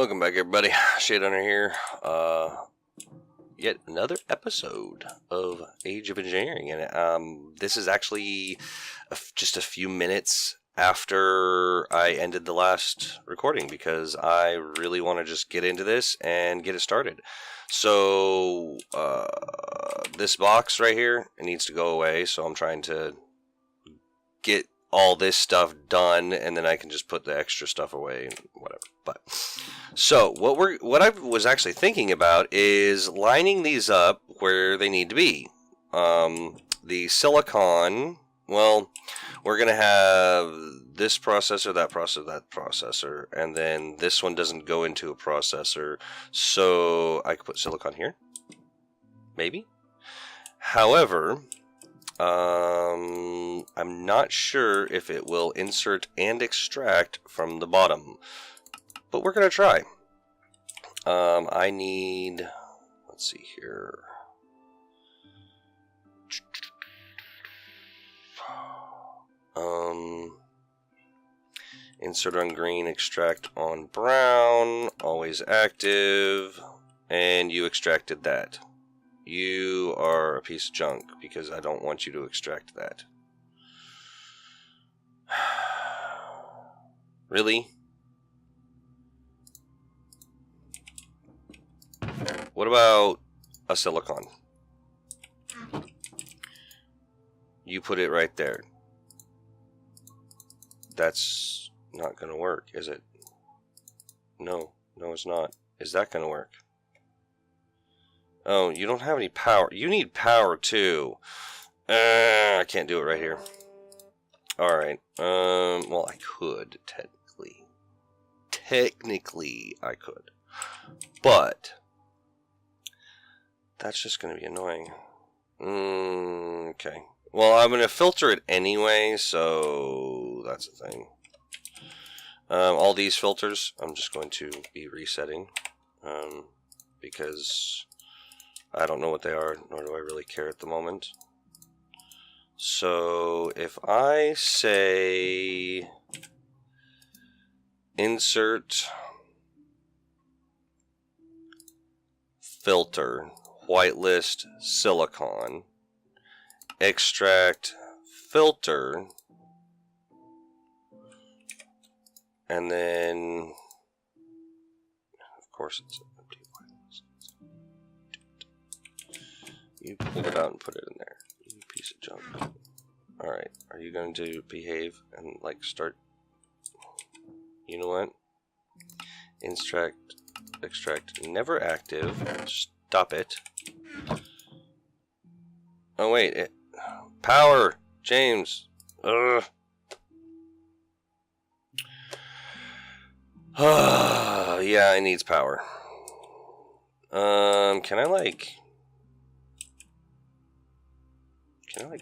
Welcome back, everybody. Shade Hunter here. Yet another episode of Age of Engineering, and this is actually just a few minutes after I ended the last recording because I really want to just get into this and get it started. So this box right here, it needs to go away. So I'm trying to get all this stuff done, and then I can just put the extra stuff away and whatever. But so what I was actually thinking about is lining these up where they need to be. The silicon, well, we're gonna have this processor, that processor, and then this one doesn't go into a processor, so I could put silicon here, maybe. However, I'm not sure if it will insert and extract from the bottom, but we're going to try. I need, let's see here. Insert on green, extract on brown, always active, and you extracted that. You are a piece of junk because I don't want you to extract that. Really? What about a silicon? You put it right there. That's not going to work, is it? No, it's not. Is that going to work? Oh, you don't have any power. You need power too. I can't do it right here. Alright. Well, I could, technically. Technically, I could. But that's just going to be annoying. Okay. Well, I'm going to filter it anyway, so that's the thing. All these filters, I'm just going to be resetting. Because I don't know what they are, nor do I really care at the moment. So if I say insert filter, whitelist silicon, extract filter, and then of course it's empty whitelist. You pull it out and put it in there. You piece of junk. Alright, are you going to behave and like start? You know what? Extract never active. Stop it. Oh wait, power, James. Ugh. Yeah, it needs power. Can I like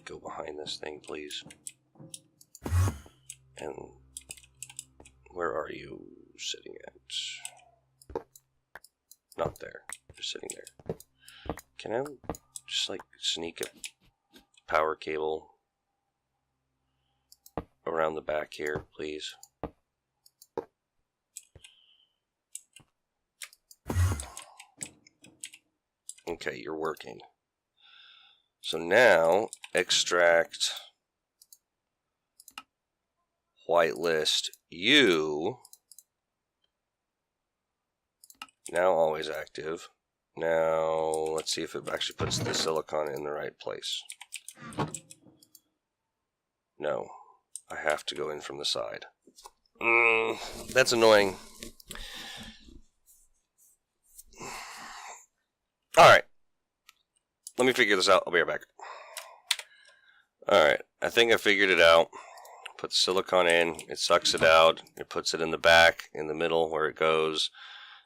go behind this thing, please? And where are you sitting at? Not there. You're sitting there. Can I just like sneak a power cable around the back here, please? Okay, you're working. So now, extract whitelist you. Now always active. Now, let's see if it actually puts the silicon in the right place. No, I have to go in from the side. That's annoying. Alright. Let me figure this out. I'll be right back. Alright, I think I figured it out. Put the silicon in, it sucks it out, it puts it in the back, in the middle where it goes.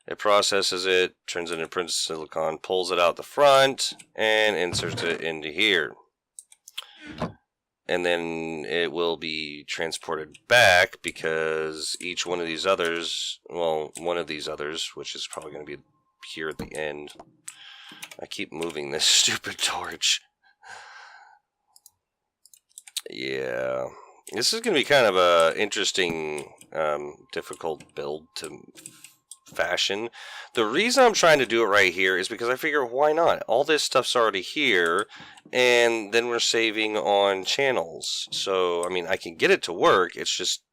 It processes it, turns it into printed silicon, pulls it out the front, and inserts it into here. And then it will be transported back because each one of these others, well, one of these others, which is probably going to be here at the end. I keep moving this stupid torch. Yeah. This is going to be kind of a interesting, difficult build to fashion. The reason I'm trying to do it right here is because I figure, why not? All this stuff's already here, and then we're saving on channels. So, I mean, I can get it to work. It's just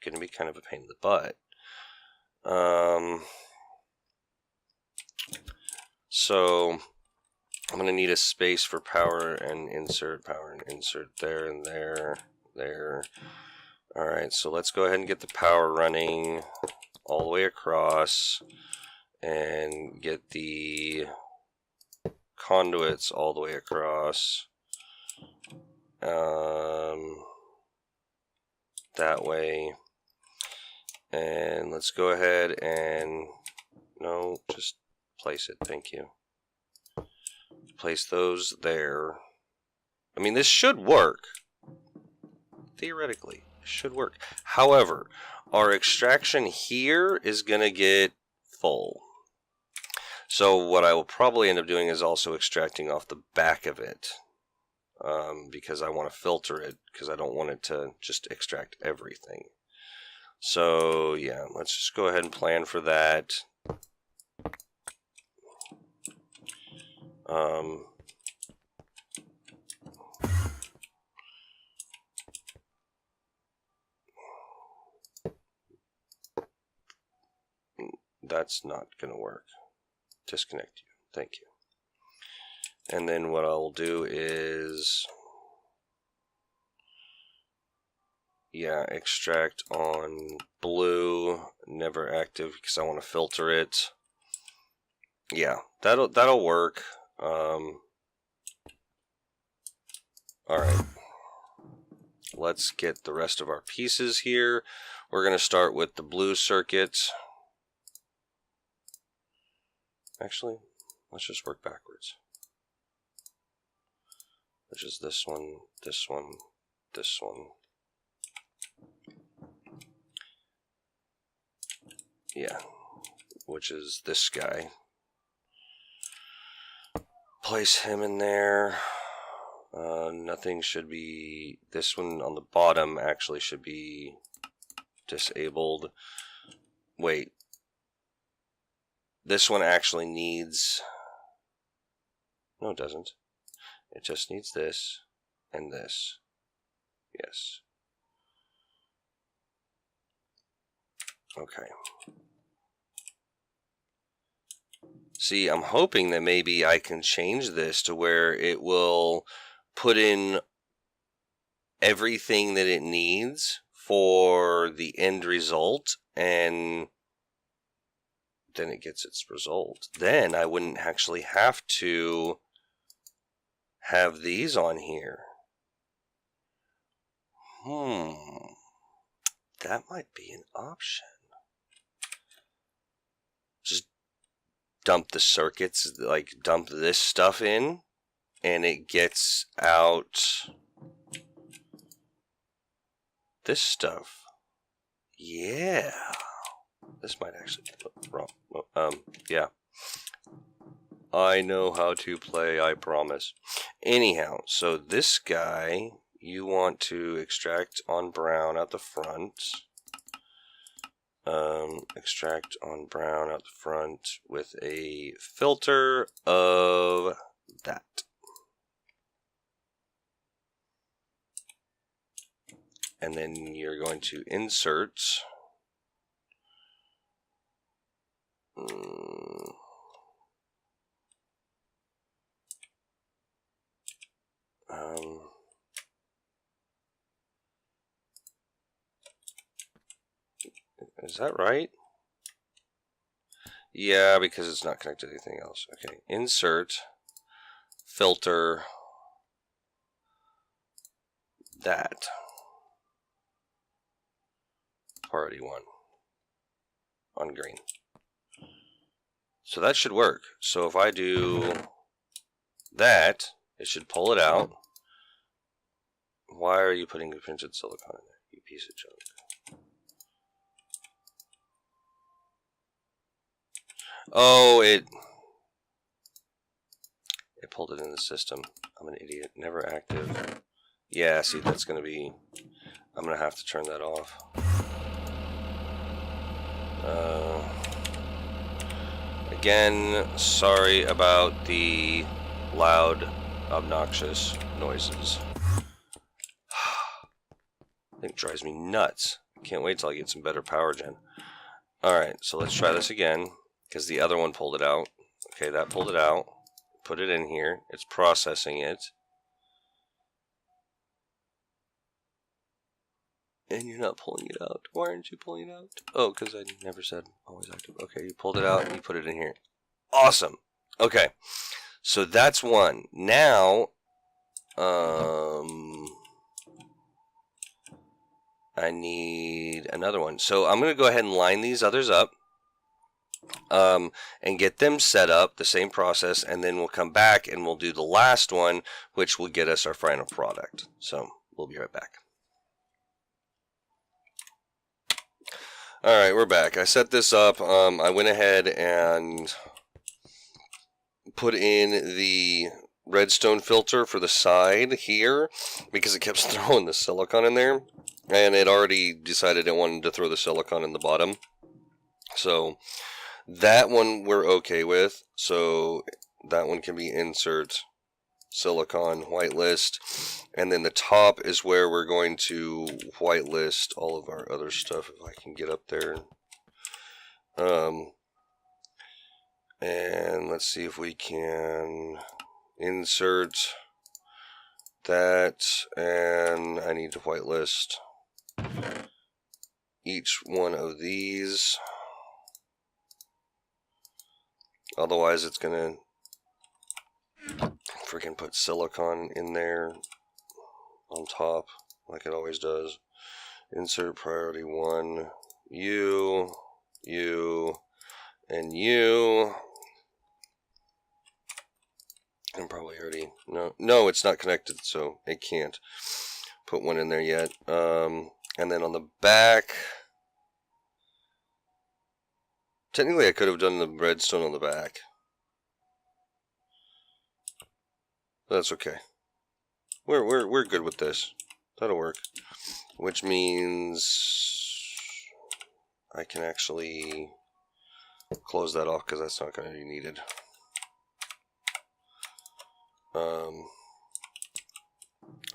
going to be kind of a pain in the butt. So I'm going to need a space for power and insert there and there. Alright, so let's go ahead and get the power running all the way across and get the conduits all the way across. That way. And let's go ahead and, no, just place it, thank you. Place those there. I mean, this should work. Theoretically, it should work. However, our extraction here is going to get full. So what I will probably end up doing is also extracting off the back of it. Because I want to filter it, because I don't want it to just extract everything. So yeah, let's just go ahead and plan for that. That's not going to work. Disconnect you. Thank you. And then what I'll do is, yeah, extract on blue, never active, because I want to filter it. Yeah, that'll work. All right. Let's get the rest of our pieces here. We're going to start with the blue circuit. Actually, let's just work backwards. Which is this one, this one, this one. Yeah, which is this guy. Place him in there. Nothing should be, this one on the bottom actually should be disabled. Wait. This one actually needs, no it doesn't. It just needs this and this. Yes. Okay. See, I'm hoping that maybe I can change this to where it will put in everything that it needs for the end result, and then it gets its result. Then I wouldn't actually have to have these on here. That might be an option. Just dump the circuits, like dump this stuff in, and it gets out this stuff. Yeah. This might actually be wrong. Yeah. I know how to play, I promise. Anyhow, so this guy, you want to extract on brown out the front. Extract on brown out the front with a filter of that. And then you're going to insert is that right? Yeah, because it's not connected to anything else. Okay, insert, filter, that. Priority 1 on green. So that should work. So if I do that, it should pull it out. Why are you putting printed silicon in there, you piece of junk? Oh, it pulled it in the system. I'm an idiot. Never active. Yeah, see, that's going to be, I'm going to have to turn that off. again, sorry about the loud, obnoxious noises. I think it drives me nuts. Can't wait till I get some better power gen. Alright, so let's try this again, because the other one pulled it out. Okay, that pulled it out. Put it in here. It's processing it. And you're not pulling it out. Why aren't you pulling it out? Oh, because I never said always active. Okay, you pulled it out and you put it in here. Awesome. Okay, so that's one. Now, I need another one. So I'm going to go ahead and line these others up. And get them set up, the same process, and then we'll come back and we'll do the last one, which will get us our final product. So we'll be right back. Alright, we're back. I set this up. I went ahead and put in the redstone filter for the side here because it kept throwing the silicon in there, and it already decided it wanted to throw the silicon in the bottom. So that one we're okay with, so that one can be insert, silicon, whitelist, and then the top is where we're going to whitelist all of our other stuff, if I can get up there. And let's see if we can insert that, and I need to whitelist each one of these. Otherwise, it's gonna freaking put silicon in there on top, like it always does. Insert priority 1, you, and you. And probably already, no, it's not connected, so it can't put one in there yet. And then on the back, technically, I could have done the redstone on the back. But that's okay. We're good with this. That'll work. Which means I can actually close that off because that's not going to be needed.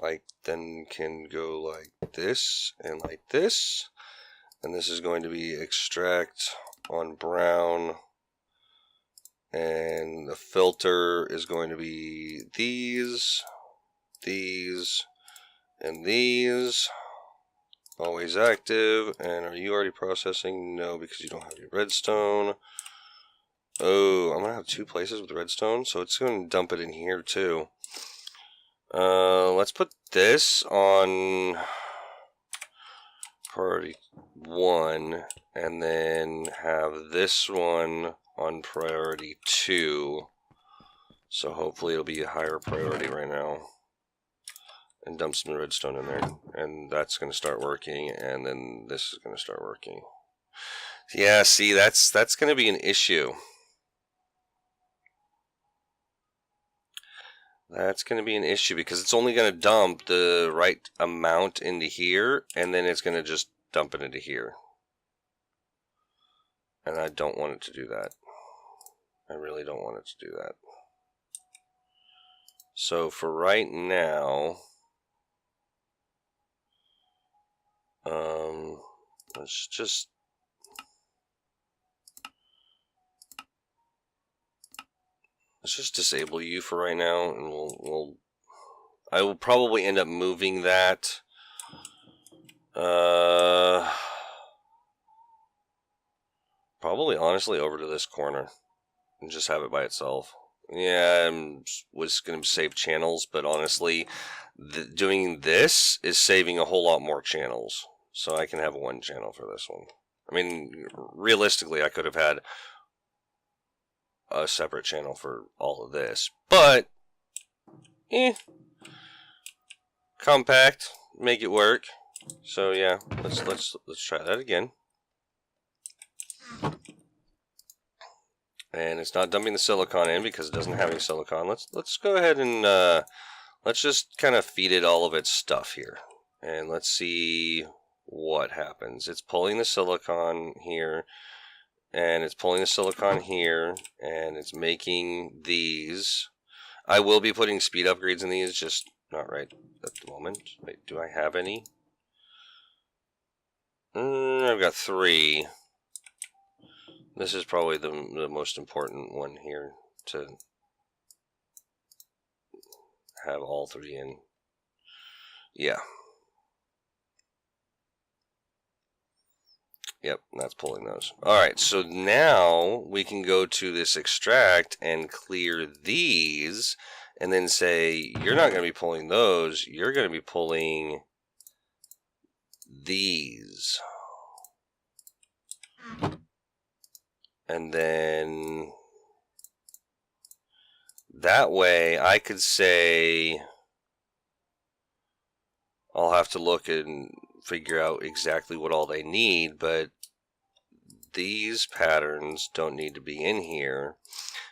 I then can go like this and like this. And this is going to be extract on brown, and the filter is going to be these, and these. Always active. And are you already processing? No, because you don't have your redstone. Oh, I'm gonna have 2 places with redstone, so it's going to dump it in here too. Let's put this on priority 1, and then have this one on priority 2. So hopefully it'll be a higher priority right now. And dump some redstone in there, and that's going to start working, and then this is going to start working. Yeah, see, that's going to be an issue. That's going to be an issue because it's only going to dump the right amount into here, and then it's going to just dump it into here. And I don't want it to do that. I really don't want it to do that. So for right now, let's just disable you for right now, and I will probably end up moving that. Probably honestly over to this corner and just have it by itself. Yeah, I was going to save channels, but honestly, doing this is saving a whole lot more channels. So I can have 1 channel for this one. I mean, realistically, I could have had a separate channel for all of this, but compact, make it work. So yeah, let's try that again. And it's not dumping the silicon in because it doesn't have any silicon. Let's go ahead and let's just kind of feed it all of its stuff here, and let's see what happens. It's pulling the silicon here, and it's pulling the silicon here, and it's making these. I will be putting speed upgrades in these, just not right at the moment. Wait, do I have any? I've got 3. This is probably the most important one here to have all 3 in. Yeah. Yep, that's pulling those. Alright, so now we can go to this extract and clear these, and then say, you're not going to be pulling those, you're going to be pulling these. And then that way I could say, I'll have to look and figure out exactly what all they need, but these patterns don't need to be in here,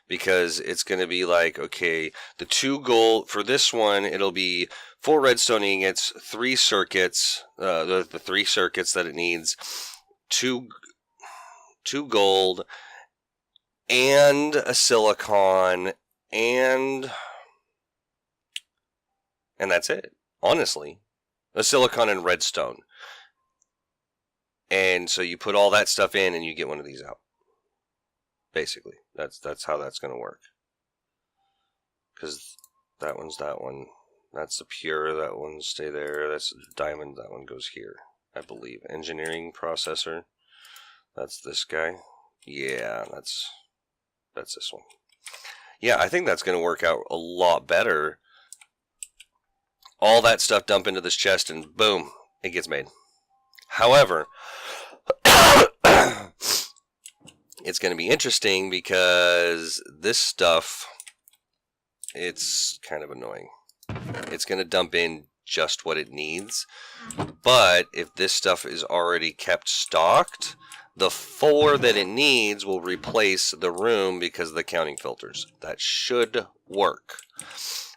because it's going to be like, okay, the 2 gold for this one, it'll be 4 redstone ingots, 3 circuits, the 3 circuits that it needs, 2 gold, and a silicon, and that's it. Honestly, a silicon and redstone. And so you put all that stuff in and you get one of these out. Basically, that's how that's going to work. Because that one's that one. That's the pure, that one stay there. That's the diamond, that one goes here, I believe. Engineering processor. That's this guy. Yeah, that's this one. Yeah, I think that's going to work out a lot better. All that stuff dump into this chest and boom, it gets made. However, it's going to be interesting because this stuff, it's kind of annoying. It's going to dump in just what it needs. But if this stuff is already kept stocked, the 4 that it needs will replace the room because of the counting filters. That should work.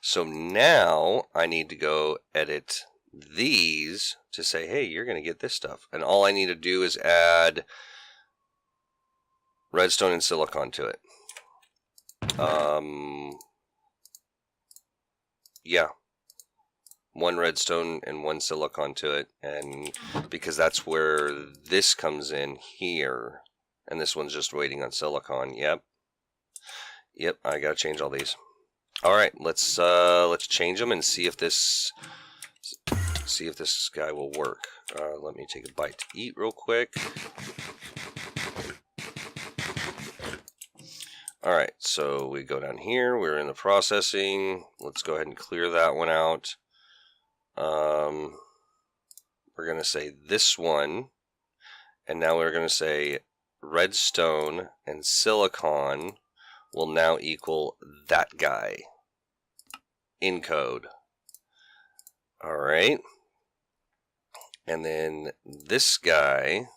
So now I need to go edit these to say, hey, you're going to get this stuff. And all I need to do is add redstone and silicon to it. Yeah. 1 redstone and 1 silicon to it. And because that's where this comes in here. And this one's just waiting on silicon. Yep. Yep, I gotta change all these. Alright, let's change them and see if this guy will work. Let me take a bite to eat real quick. Alright, so we go down here. We're in the processing. Let's go ahead and clear that one out. We're going to say this one. And now we're going to say redstone and silicon will now equal that guy in code. Alright. And then this guy,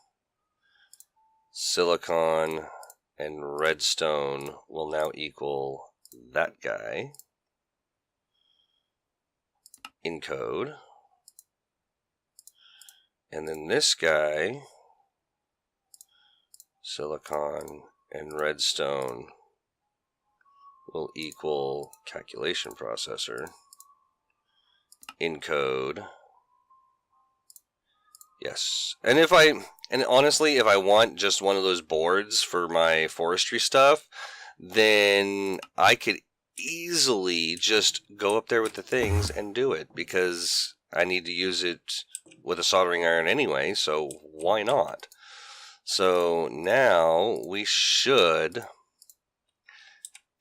silicon and redstone will now equal that guy in code. And then this guy, silicon and redstone will equal calculation processor in code. Yes. And honestly, if I want just one of those boards for my forestry stuff, then I could easily just go up there with the things and do it, because I need to use it with a soldering iron anyway, so why not? So now we should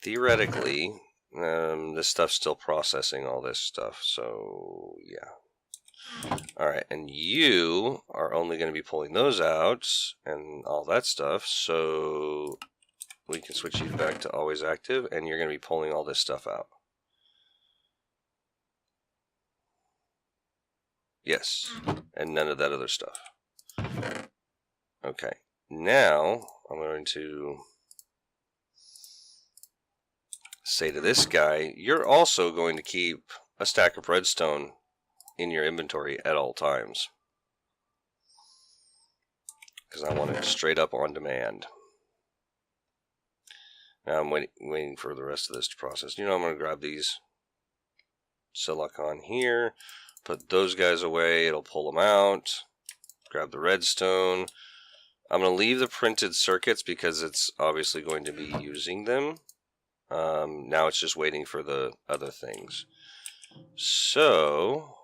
theoretically, this stuff's still processing all this stuff, so yeah. Alright, and you are only going to be pulling those out and all that stuff, so we can switch you back to always active, and you're going to be pulling all this stuff out. Yes, and none of that other stuff. Okay, now I'm going to say to this guy, you're also going to keep a stack of redstone in your inventory at all times, because I want it straight up on demand. Now I'm waiting for the rest of this to process. You know, I'm going to grab these silicon here, put those guys away. It'll pull them out. Grab the redstone. I'm going to leave the printed circuits because it's obviously going to be using them. Now it's just waiting for the other things. So,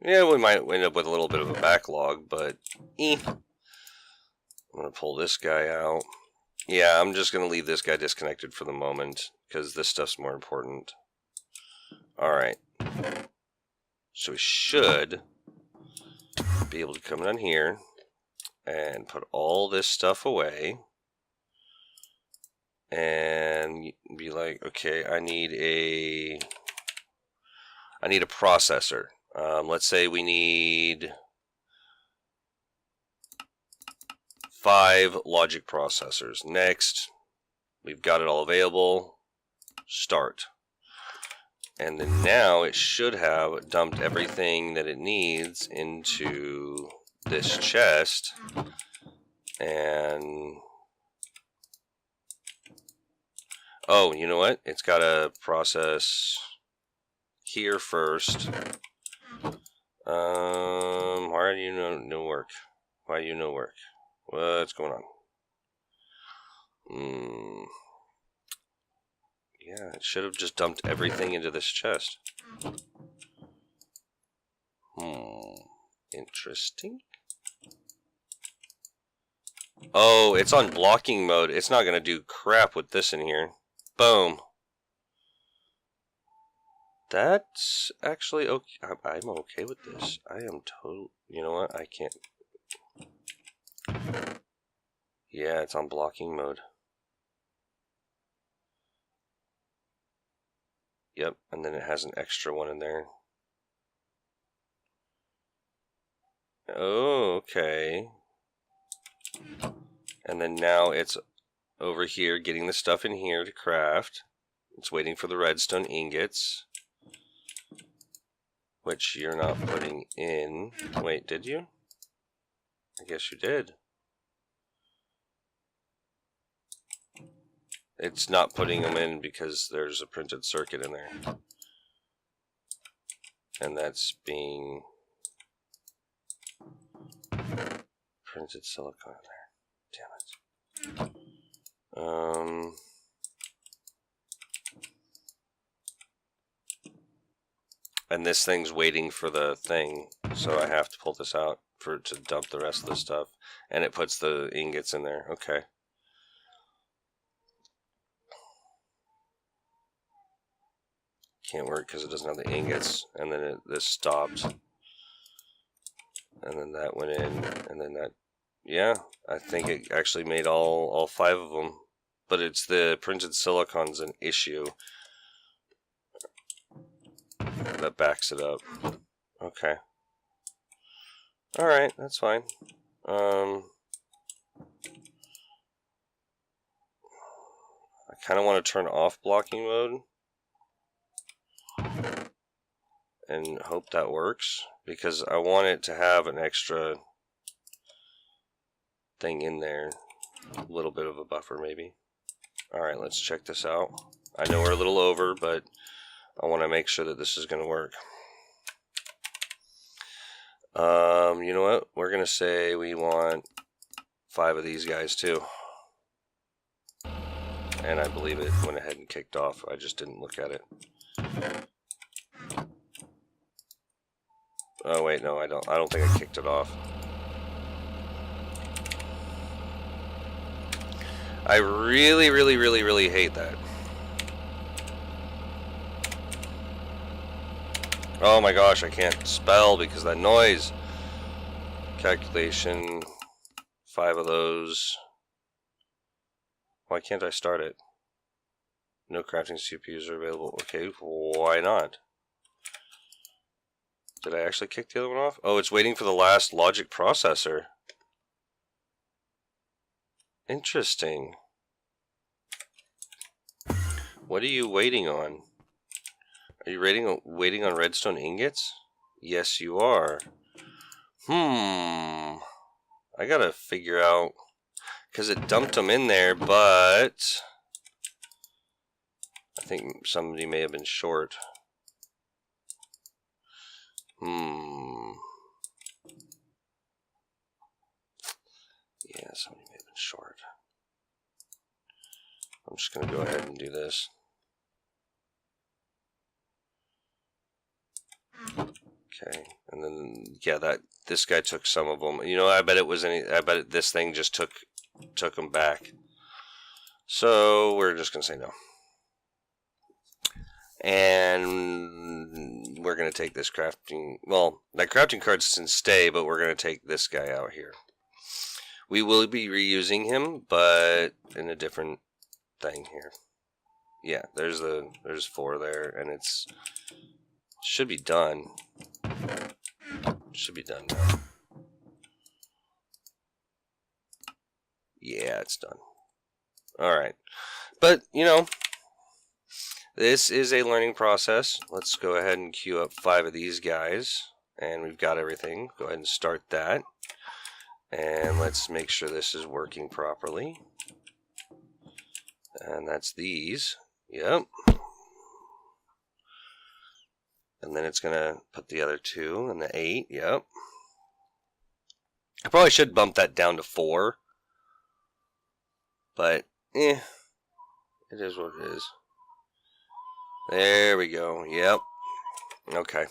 yeah, we might end up with a little bit of a backlog, but I'm going to pull this guy out. Yeah, I'm just going to leave this guy disconnected for the moment because this stuff's more important. Alright. So we should be able to come down here and put all this stuff away and be like, okay, I need a processor. Let's say we need 5 logic processors. Next, we've got it all available. Start. And then now it should have dumped everything that it needs into this chest. And oh, you know what? It's got to process here first. Why do you no work? Why do you no work? What's going on? Yeah, it should have just dumped everything into this chest. Interesting. Oh, it's on blocking mode. It's not going to do crap with this in here. Boom. That's actually okay. I'm okay with this. I am total. You know what? I can't. Yeah, it's on blocking mode. Yep, and then it has an extra one in there. Oh, okay. And then now it's over here getting the stuff in here to craft. It's waiting for the redstone ingots, which you're not putting in. Wait, did you? I guess you did. It's not putting them in because there's a printed circuit in there. And that's being printed silicon in there. Damn it. And this thing's waiting for the thing, so I have to pull this out for it to dump the rest of the stuff. And it puts the ingots in there. Okay. Can't work because it doesn't have the ingots. And then this stopped. And then that went in. And then that. Yeah, I think it actually made all 5 of them. But it's the printed silicon's an issue that backs it up. Okay. Alright, that's fine. I kind of want to turn off blocking mode and hope that works, because I want it to have an extra thing in there, a little bit of a buffer maybe. Alright, let's check this out. I know we're a little over, but I want to make sure that this is going to work. You know what? We're going to say we want 5 of these guys too. And I believe it went ahead and kicked off. I just didn't look at it. Oh wait, no, I don't think I kicked it off. I really hate that. Oh my gosh, I can't spell because of that noise. Calculation, 5 of those. Why can't I start it? No crafting CPUs are available. Okay, why not? Did I actually kick the other one off? Oh, it's waiting for the last logic processor. Interesting. What are you waiting on? Are you waiting on redstone ingots? Yes, you are. I gotta figure out, because it dumped them in there, but I think somebody may have been short. Yeah, somebody may have been short. I'm just going to go ahead and do this. Okay, and then yeah, this guy took some of them. You know, I bet this thing just took them back. So we're just gonna say no, and we're gonna take this crafting. Well, that crafting card can stay, but we're gonna take this guy out here. We will be reusing him, but in a different thing here. Yeah, there's 4 there, and it's should be done. Should be done now. Yeah, it's done. Alright. But, you know, this is a learning process. Let's go ahead and queue up 5 of these guys. And we've got everything. Go ahead and start that. And let's make sure this is working properly. And that's these. Yep. And then it's going to put the other 2 and the 8. Yep. I probably should bump that down to 4. But, it is what it is. There we go. Yep. Okay.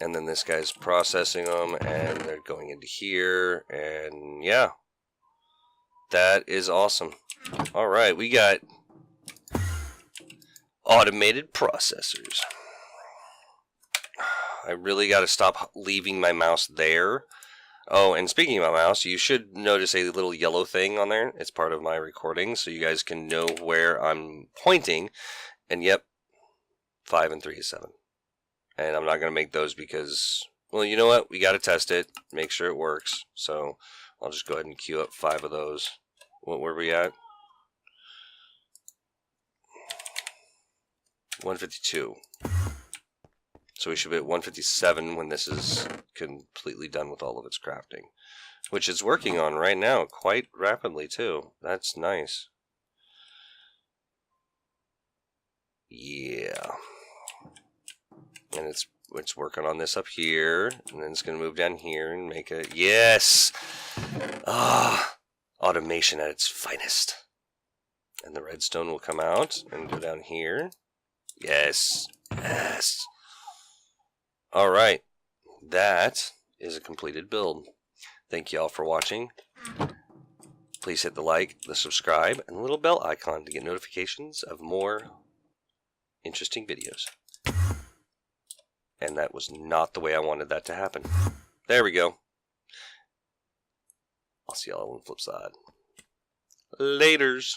And then this guy's processing them, and they're going into here. And, yeah. That is awesome. Alright, we got automated processors. I really got to stop leaving my mouse there. Oh, and speaking of my mouse, you should notice a little yellow thing on there. It's part of my recording, so you guys can know where I'm pointing. And yep, 5 and 3 is 7. And I'm not going to make those because, well, you know what? We got to test it, make sure it works. So I'll just go ahead and queue up 5 of those. What were we at? 152. So we should be at 157 when this is completely done with all of its crafting. Which it's working on right now quite rapidly too. That's nice. Yeah. And it's working on this up here. And then it's going to move down here and make it... Yes! Automation at its finest. And the redstone will come out and go down here. Yes. Yes. Alright, that is a completed build. Thank you all for watching. Please hit the like, the subscribe, and the little bell icon to get notifications of more interesting videos. And that was not the way I wanted that to happen. There we go. I'll see y'all on the flip side. Laters.